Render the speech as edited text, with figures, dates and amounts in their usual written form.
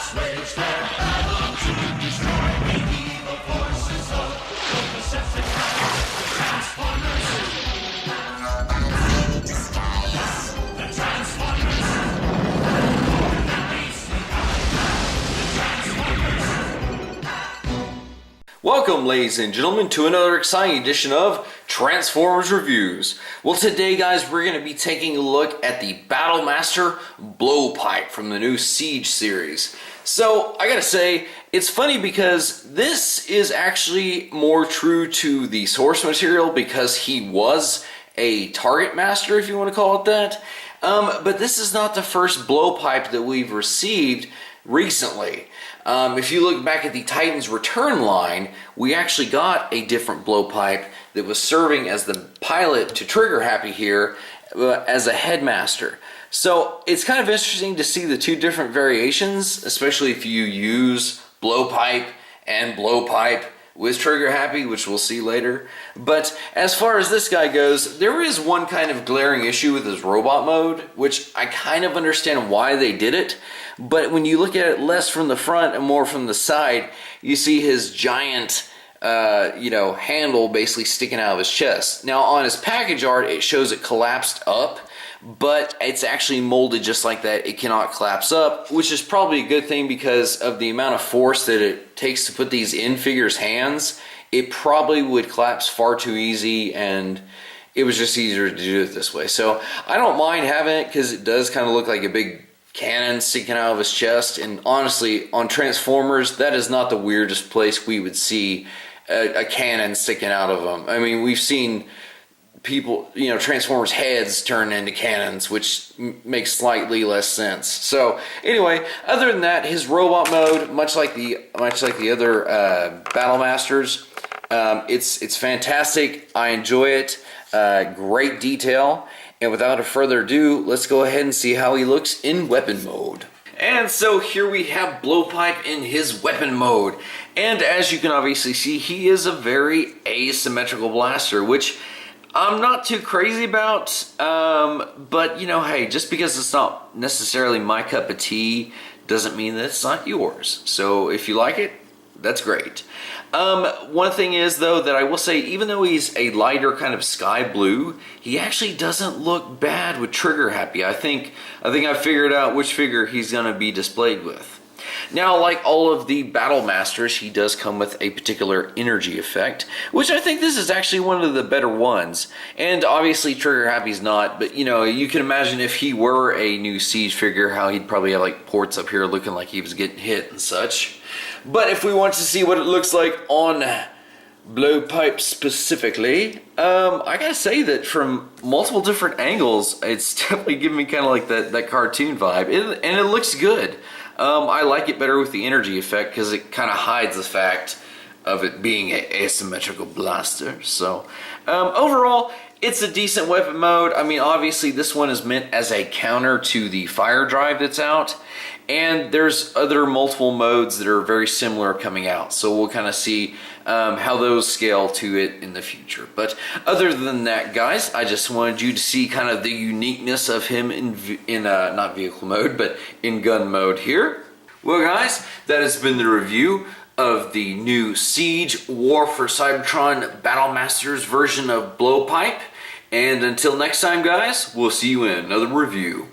Let's wage their battle to destroy the evil forces of the Decepticons, the Transformers. The Transformers. Welcome, ladies and gentlemen, to another exciting edition of Transformers Reviews. Well, today, guys, we're going to be taking a look at the Battle Master Blowpipe from the new Siege series. So, I gotta say, it's funny because this is actually more true to the source material because he was a Targetmaster, if you want to call it that. But this is not the first blowpipe that we've received recently. If you look back at the Titans Return line, we actually got a different blowpipe that was serving as the pilot to Trigger Happy here as a headmaster. So it's kind of interesting to see the two different variations, especially if you use blowpipe and blowpipe with Trigger Happy, which we'll see later. But as far as this guy goes, there is one kind of glaring issue with his robot mode, which I kind of understand why they did it. But when you look at it less from the front and more from the side, you see his giant, handle basically sticking out of his chest. Now on his package art, it shows it collapsed up, but it's actually molded just like that. It cannot collapse up, which is probably a good thing because of the amount of force that it takes to put these in figures' hands. It probably would collapse far too easy, and it was just easier to do it this way. So I don't mind having it because it does kind of look like a big cannon sticking out of his chest, and honestly, on Transformers, that is not the weirdest place we would see a cannon sticking out of them. I mean, we've seen people, Transformers heads turn into cannons, which makes slightly less sense. So anyway, other than that, his robot mode, much like the other Battle Masters, it's fantastic. I enjoy it. Great detail. And without further ado, let's go ahead and see how he looks in weapon mode. And so here we have Blowpipe in his weapon mode. And as you can obviously see, he is a very asymmetrical blaster, which I'm not too crazy about. But, hey, just because it's not necessarily my cup of tea doesn't mean that it's not yours. So if you like it, that's great. One thing is, though, that I will say, even though he's a lighter kind of sky blue, he actually doesn't look bad with Trigger Happy. I think I figured out which figure he's going to be displayed with. Now, like all of the Battle Masters, he does come with a particular energy effect, which I think this is actually one of the better ones. And obviously Trigger Happy's not, but you can imagine if he were a new Siege figure, how he'd probably have like ports up here looking like he was getting hit and such. But if we want to see what it looks like on Blowpipe specifically, I gotta say that from multiple different angles, it's definitely giving me kind of like that cartoon vibe, and it looks good. I like it better with the energy effect because it kind of hides the fact of it being an asymmetrical blaster. So overall, it's a decent weapon mode. I mean, obviously this one is meant as a counter to the Firedrive that's out, and there's other multiple modes that are very similar coming out. So we'll kind of see how those scale to it in the future. But other than that, guys, I just wanted you to see kind of the uniqueness of him in not vehicle mode, but in gun mode here. Well, guys, that has been the review of the new Siege War for Cybertron Battle Masters version of Blowpipe. And until next time, guys, we'll see you in another review.